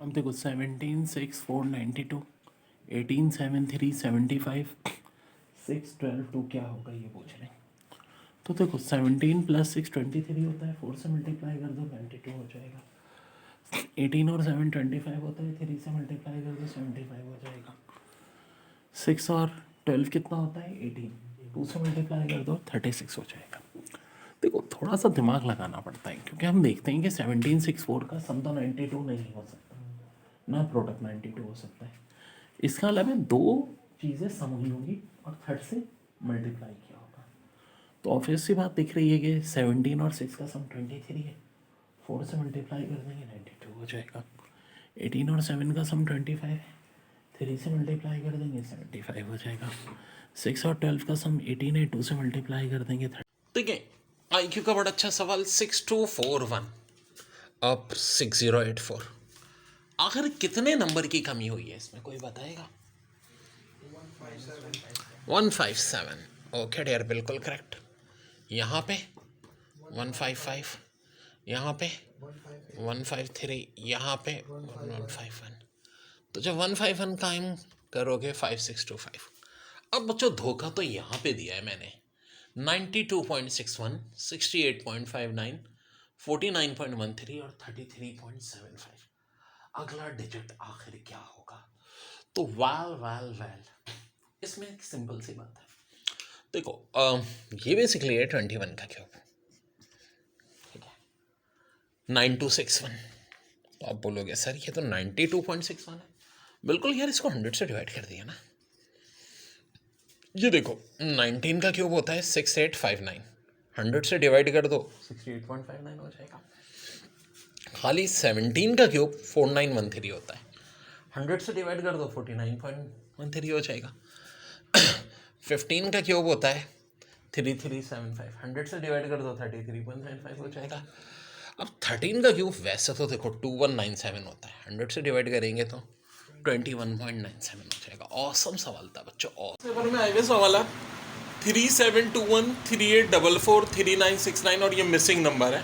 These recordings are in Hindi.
अब देखो 17 6 4 92, 18 7 3 75, 6 12 2 क्या होगा ये पूछ रहे हैं। तो देखो 17 + 6 23 होता है, 4 से मल्टीप्लाई कर दो 92 हो जाएगा। 18 और 7 25 होता है, 3 से मल्टीप्लाई कर दो 75 हो जाएगा। 6 और 12 कितना होता है 18, 2 से मल्टीप्लाई कर दो 36 हो जाएगा। देखो थोड़ा सा दिमाग लगाना पड़ता है क्योंकि हम देखते हैं कि 17 6 4 का सम तो 92 नहीं हो सकता, ना प्रोडक्ट 92 हो सकता है। इसका मतलब है दो चीज़ें सम हुई होंगी और थर्ड से मल्टीप्लाई किया होगा। तो ऑब्वियस सी बात दिख रही है कि 17 और 6 का सम 23 है, 4 से मल्टीप्लाई कर देंगे 92 हो जाएगा। 18 और 7 का सम 25 है, 3 से मल्टीप्लाई कर देंगे 75 हो जाएगा। 6 और 12 का सम 18 है, 2 से मल्टीप्लाई कर देंगे 30। ठीक है, IQ का बड़ा अच्छा सवाल 6241 अब 6084। आखिर कितने नंबर की कमी हुई है इसमें, कोई बताएगा? 157। ओके डियर, बिल्कुल करेक्ट। यहाँ पे 155, यहाँ पे 153, यहाँ पे 151। तो जब 151 कायम करोगे 5625। अब बच्चों धोखा तो यहाँ पे दिया है मैंने, 92.61, 68.59, 49.13 और 33.75। अगला डिजिट आखिर क्या होगा? तो वेल इसमें एक सिंपल सी बात है। देखो ये बेसिकली है 21 का क्यूब, ठीक है, 9261। तो आप बोलोगे सर ये तो 92.61 है। बिल्कुल यार, इसको 100 से डिवाइड कर दिया ना। ये देखो 19 का क्यूब होता है 6859, 100 से डिवाइड कर दो 68.59 हो जाएगा। खाली 17 का क्यूब 4913 होता है, 100 से डिवाइड कर दो 49.13 हो जाएगा। 15 का क्यूब होता है 3375, 100 से डिवाइड कर दो 33.75 हो जाएगा। अब 13 का क्यूब वैसे तो देखो 2197 होता है, 100 से डिवाइड करेंगे तो 21.97 हो जाएगा। ऑसम सवाल था बच्चों। पेपर में आए सवाल है 3721 3844 3969 और ये मिसिंग नंबर है,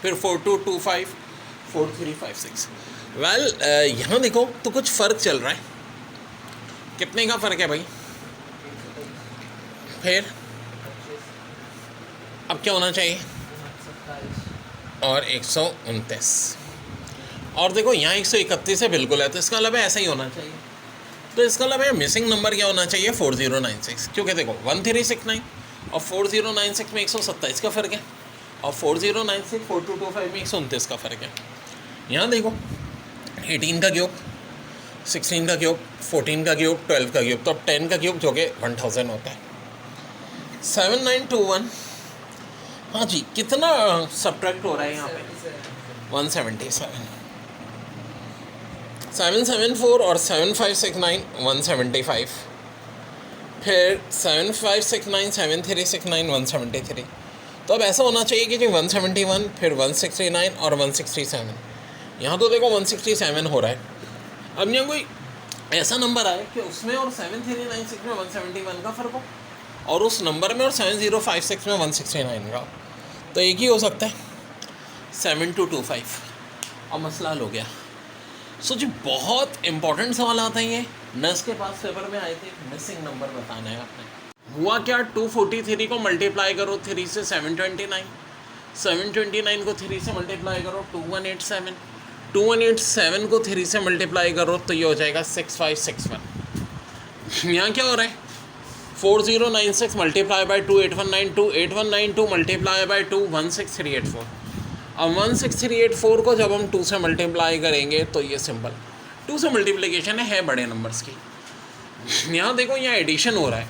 फिर 4225 4356। वेल यहाँ देखो तो कुछ फ़र्क चल रहा है। कितने का फ़र्क है भाई? फिर अब क्या होना चाहिए? और 129। और देखो यहाँ 131 है बिल्कुल है, तो इसका मतलब ऐसा ही होना चाहिए। तो इसका मतलब मिसिंग नंबर क्या होना चाहिए? 4096। क्योंकि देखो 1369 और 4096 में 127 का फ़र्क है, और 4096 4225 में 129 का फ़र्क है। यहाँ देखो 18 का क्यूब, 16 का क्यूब, 14 का क्यूब, 12 का क्यूब, तो अब 10 का क्यूब जो कि 1000 होता है। 7921, हाँ जी, कितना सब्ट्रैक्ट हो रहा है यहाँ पे? 177। 774 और 7569 175, फिर 7569 7369 173। तो अब ऐसा होना चाहिए कि 171, फिर 169 और 167। यहाँ तो देखो 167 हो रहा है। अब यहाँ कोई ऐसा नंबर आए कि उसमें और 7396 में 171 का फ़र्क हो, और उस नंबर में और 7056 में 169 का, तो एक ही हो सकता है 7225। और मसला हल हो गया। सो जी बहुत इंपॉर्टेंट सवाल आता है ये, नर्स के पास पेपर में आए थे, मिसिंग नंबर बताना है आपने। हुआ क्या? 243 को मल्टीप्लाई करो 3 से 729, 729 को 3 से मल्टीप्लाई करो 2187, 2187 को 3 से मल्टीप्लाई करो तो ये हो जाएगा 6561। यहाँ क्या हो रहा है? 4096 मल्टीप्लाई बाई 2819, 2819 मल्टीप्लाई बाई 2 16384। अब 16384 को जब हम 2 से मल्टीप्लाई करेंगे तो ये सिंपल 2 से मल्टीप्लिकेशन है बड़े नंबर्स की। यहाँ देखो यहाँ एडिशन हो रहा है,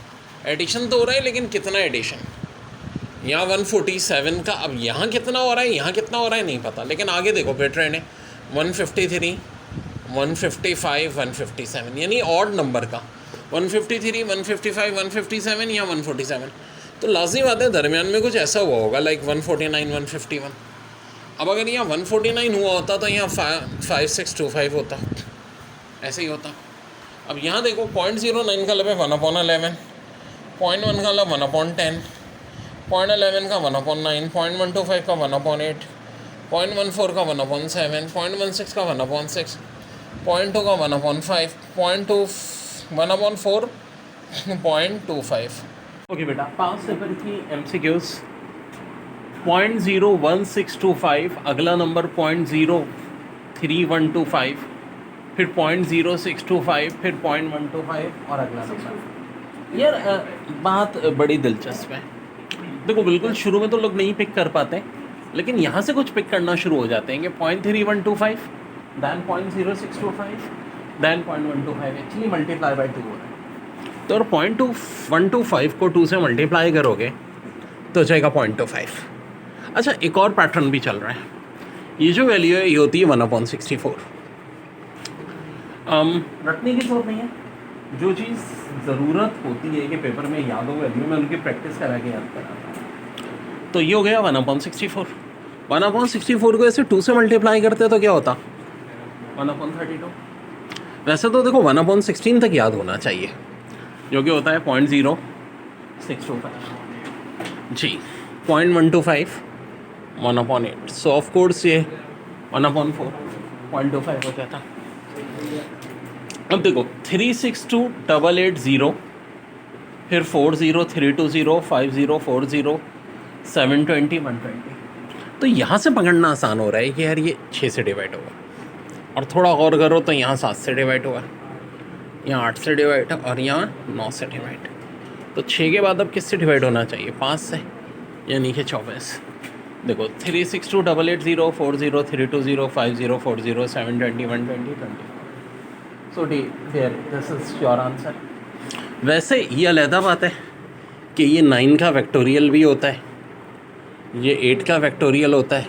एडिशन तो हो रहा है लेकिन कितना एडिशन? यहाँ 147 का, अब यहाँ कितना हो रहा है, यहाँ कितना हो रहा है नहीं पता, लेकिन आगे देखो फिर ट्रेंड है 153 155 157, यानी ऑड नंबर का 153 155 157 या 147। तो लाजमी बात है दरमियान में कुछ ऐसा हुआ होगा लाइक 149 151। अब अगर यहाँ 149 हुआ होता तो यहाँ 5625 होता, ऐसे ही होता। अब यहाँ देखो 0.09 का लब है 1/11, 0.1 का लब 1/10, 0.11 का 1/9, 0.125 का 1/8, 0.14 का 1/7, 0.16 का 1/6, 0.2 का 1/5, 0.2 1/4, 0.25। ओके बेटा, पास पेपर की MCQs 0.01625, अगला नंबर 0.03125, फिर 0.0625, फिर 0.125 और अगला नंबर। यार बात बड़ी दिलचस्प है। देखो बिल्कुल शुरू में तो लोग नहीं पिक कर पाते, लेकिन यहाँ से कुछ पिक करना शुरू हो जाते हैं कि 0.3125, than 0.0625, than 0.125, actually multiply by 2 हो रहा है। तो अगर 0.125 को 2 से मल्टीप्लाई करोगे तो जाएगा 0.25। अच्छा, एक और पैटर्न भी चल रहा है। ये जो वैल्यू है ये होती है 1/64। रटने की जरूरत नहीं है, जो चीज़ ज़रूरत होती है कि पेपर में याद हो वैल्यू, में उनकी प्रैक्टिस करा के याद कराता हूँ। तो ये हो गया 1/64। 1/64 को ऐसे 2 से मल्टीप्लाई करते तो क्या होता? 1/32। वैसे तो देखो 1/16 तक याद होना चाहिए, जो कि होता है 0.0625 जी, 0.125, 1/8। सो ऑफ कोर्स ये 1/4, 0.25 हो जाता। अब देखो 362,880, फिर 40320, 5040, 720, 120। तो यहाँ से पकड़ना आसान हो रहा है कि यार ये 6 से डिवाइड होगा, और थोड़ा गौर करो तो यहाँ 7 से डिवाइड हुआ, यहाँ 8 से डिवाइड और यहाँ 9 से डिवाइड। तो 6 के बाद अब किससे डिवाइड होना चाहिए? 5 से, यानी कि 24। देखो 362,880, 40320, 5040, 720, 120, 24। So dear this is your answer. वैसे ये अलहदा बात है कि ये 9 का वेक्टोरियल भी होता है, ये 8 का वेक्टोरियल होता है,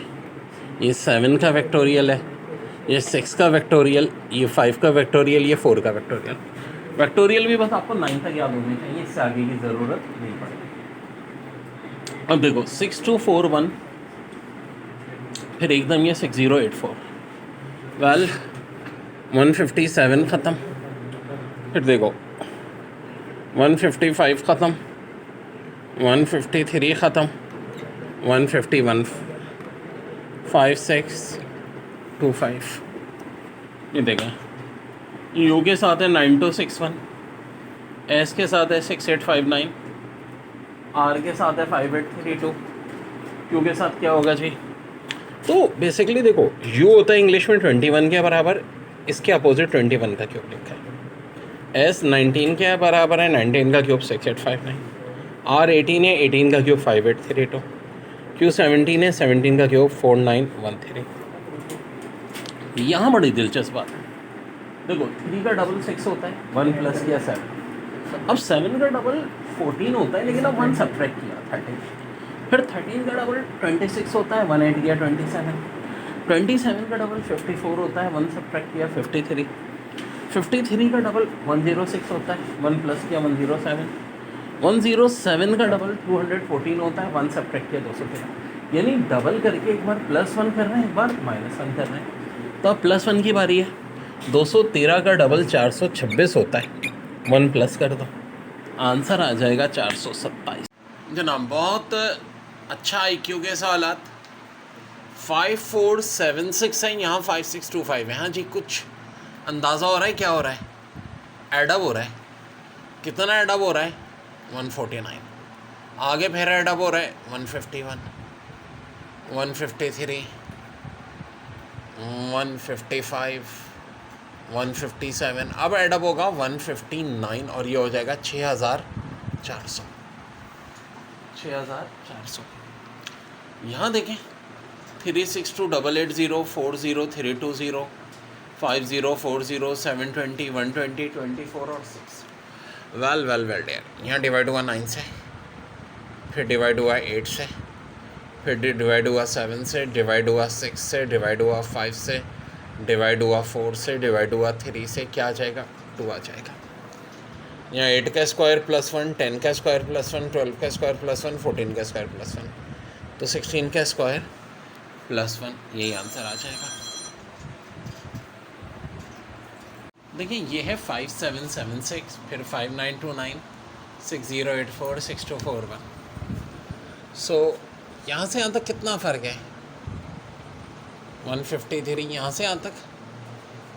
ये 7 का वेक्टोरियल है, ये 6 का वेक्टोरियल, ये 5 का वेक्टोरियल, ये 4 का वेक्टोरियल। वेक्टोरियल भी बस आपको 9 तक याद होने चाहिए, इससे आगे की ज़रूरत नहीं पड़ेगी। अब देखो 6241, फिर एकदम ये 6084, वेल 157 ख़त्म, फिर देखो 155 ख़त्म, 153 ख़त्म, 151, 5625। ये देखें, यू के साथ है 9261, एस के साथ है 6859, आर के साथ है 5832, क्यू के साथ क्या होगा जी? तो बेसिकली देखो यू होता है इंग्लिश में 21 के बराबर, इसके अपोजिट 21 का क्यूब लिखा है। एस 19 के बराबर है, 19 का क्यूब 6859, आर 18 है, 18 का क्यूब 5832, क्यू 17 है, 17 का क्यूब 4913। यहाँ बड़ी दिलचस्प बात है, देखो 3 का डबल 6 होता है, 1 प्लस किया 7, अब 7 का डबल 14 होता है, लेकिन अब 1 सब्ट्रैक्ट किया 13, फिर 13 का डबल 26 होता है, 1 ऐड किया 27, 27 का डबल 54 होता है, 1 सब्ट्रैक्ट किया 53, 53 का डबल 106 होता है, 1 प्लस किया 107, 107 का डबल 214 होता है, 1 सब्ट्रैक्ट किया 213। यानी डबल करके एक बार +1 कर रहे हैं, एक बार -1 कर रहे हैं। तो अब +1 की बारी है, 213 का डबल 426 होता है, 1 प्लस कर दो, आंसर आ जाएगा 427। जनाब बहुत अच्छा IQ के सवालात। 5476 है, यहाँ 5625 है। हाँ जी, कुछ अंदाज़ा हो रहा है क्या हो रहा है? एडअप हो रहा है। कितना एडअप हो रहा है? 149। आगे फिर एडअप हो रहा है 151, 153, 155, 157। अब एडअप होगा 159 और ये हो जाएगा 6400। 6400। यहाँ देखें 362,880, 40320, 5040, 720, 120, 24 और 6। वेल डेयर, यहाँ डिवाइड हुआ 9 से, फिर डिवाइड हुआ 8 से, फिर डिवाइड हुआ 7 से, डिवाइड हुआ 6 से, डिवाइड हुआ 5 से, डिवाइड हुआ 4 से, डिवाइड हुआ 3 से। क्या आ जाएगा? 2 आ जाएगा। यहाँ 8 का स्क्वायर +1, 10 का स्क्वायर +1, 12 का स्क्वायर +1, 14 का स्क्वायर +1, तो 16 का स्क्वायर +1, यही आंसर आ जाएगा। देखिए ये है 5776, फिर 5929, 6084, 6241। सो यहाँ से यहाँ तक कितना फ़र्क है? 153 यहाँ से यहाँ तक,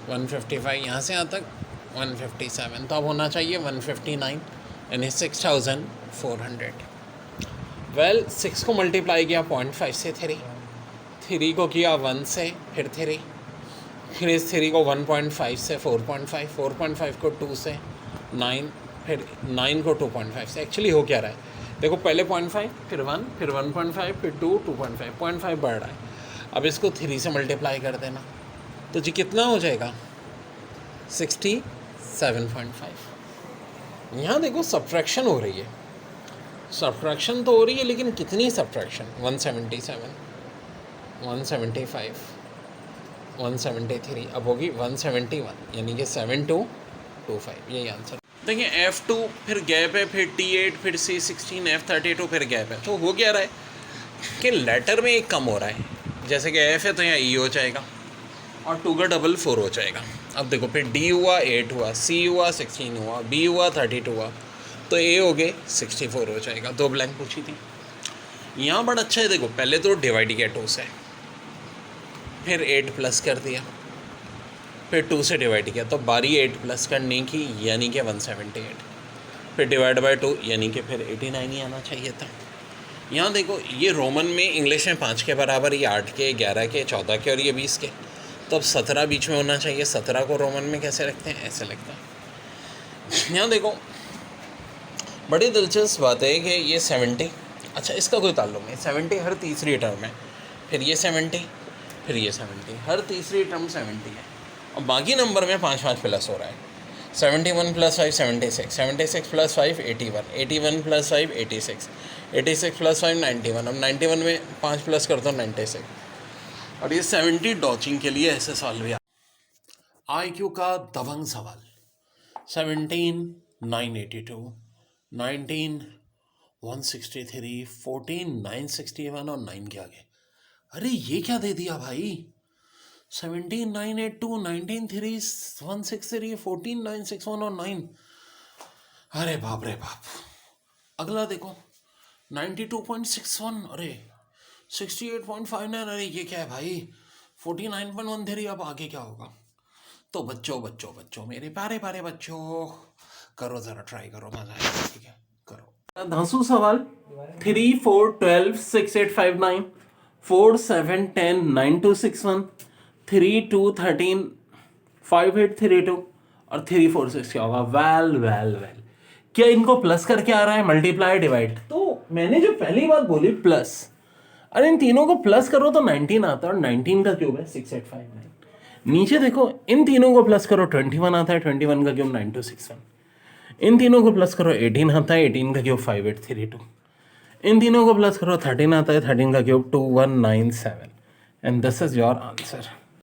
155 यहाँ से यहाँ तक, 157, तो अब होना चाहिए 159, यानी 6400। वेल 6 को मल्टीप्लाई किया 0.5 से 3 को किया 1 से, फिर 3, फिर इस 3 को 1.5 से 4.5, 4.5 को 2 से 9, फिर 9 को 2.5 से। एक्चुअली हो क्या रहा है देखो, पहले 0.5, फिर 1, फिर 1.5, फिर 2, 2.5, 0.5 बढ़ रहा है। अब इसको 3 से मल्टीप्लाई कर देना, तो जी कितना हो जाएगा 67.5। यहाँ देखो सब्ट्रैक्शन हो रही है, सब्ट्रैक्शन तो हो रही है, लेकिन कितनी सब्ट्रैक्शन, 177, 175, 173, अब होगी 171, यानी कि 7225, यही आंसर। देखिए F2 फिर गैप है, फिर T8, फिर C16, F32 फिर गैप है। तो हो क्या रहा है कि लेटर में एक कम हो रहा है, जैसे कि F है तो यहाँ E हो जाएगा और 2 का डबल 4 हो जाएगा। अब देखो फिर D हुआ 8 हुआ, C हुआ 16 हुआ, B हुआ 32 हुआ, तो A हो गए 64 हो जाएगा। 2 ब्लैंक पूछी थी। यहाँ बड़ा अच्छा है, देखो पहले तो डिवाइड किया 2 से, फिर 8 प्लस कर दिया, फिर 2 से डिवाइड किया, तो बारी 8 प्लस करने की, यानी कि 178, फिर डिवाइड बाय 2, यानी कि फिर 89 ही आना चाहिए था। यहाँ देखो ये रोमन में, इंग्लिश में 5 के बराबर, ये 8 के, 11 के, 14 के और ये 20 के, तो अब 17 बीच में होना चाहिए। 17 को रोमन में कैसे रखते हैं, ऐसे लगता है। यहाँ देखो बड़ी दिलचस्प बात है कि ये 70, अच्छा इसका कोई ताल्लुक नहीं, 70 हर तीसरी टर्म है, फिर ये 70, फिर ये 70, हर तीसरी टर्म 70 है। और बाकी नंबर में 5 प्लस हो रहा है। 71 + 5 76, 76 + 5 81, 81 + 5 86, 86 + 5 91, अब 91 में 5 प्लस कर दो 96। और ये 70 डॉचिंग के लिए ऐसे सवाल भी IQ का दबंग सवाल। 17 982, 19 163, 14 961 और 9 के आगे। अरे ये क्या दे दिया भाई, 17 982, 19 3 163, 14 961 और 9। अरे बाप रे बाप। अगला देखो 92.61, अरे 68.59, अरे ये क्या है भाई, 49.13। अब आगे क्या होगा। तो बच्चों मेरे प्यारे बच्चों, करो ज़रा, ट्राई करो, मजा आएगा, ठीक है करो। 10 सवाल, 3 4 12 6 8 5 9, 4 7 10 9 2 6 1, 3 2 13 5 8 3 2 और 3 4 6 क्या होगा। वेल क्या इनको प्लस करके आ रहा है, मल्टीप्लाई डिवाइड। तो मैंने जो पहली बात बोली प्लस, अरे इन तीनों को प्लस करो तो 19 आता है, और 19 का क्यूब है 6859। नीचे देखो इन तीनों को प्लस करो 21 आता है, 21 का क्यूब 9261। इन तीनों को प्लस करो 18 आता है, 18 का क्यूब 5832। इन तीनों को प्लस करो 13 आता है, 13 का cube 2197। And this is your answer.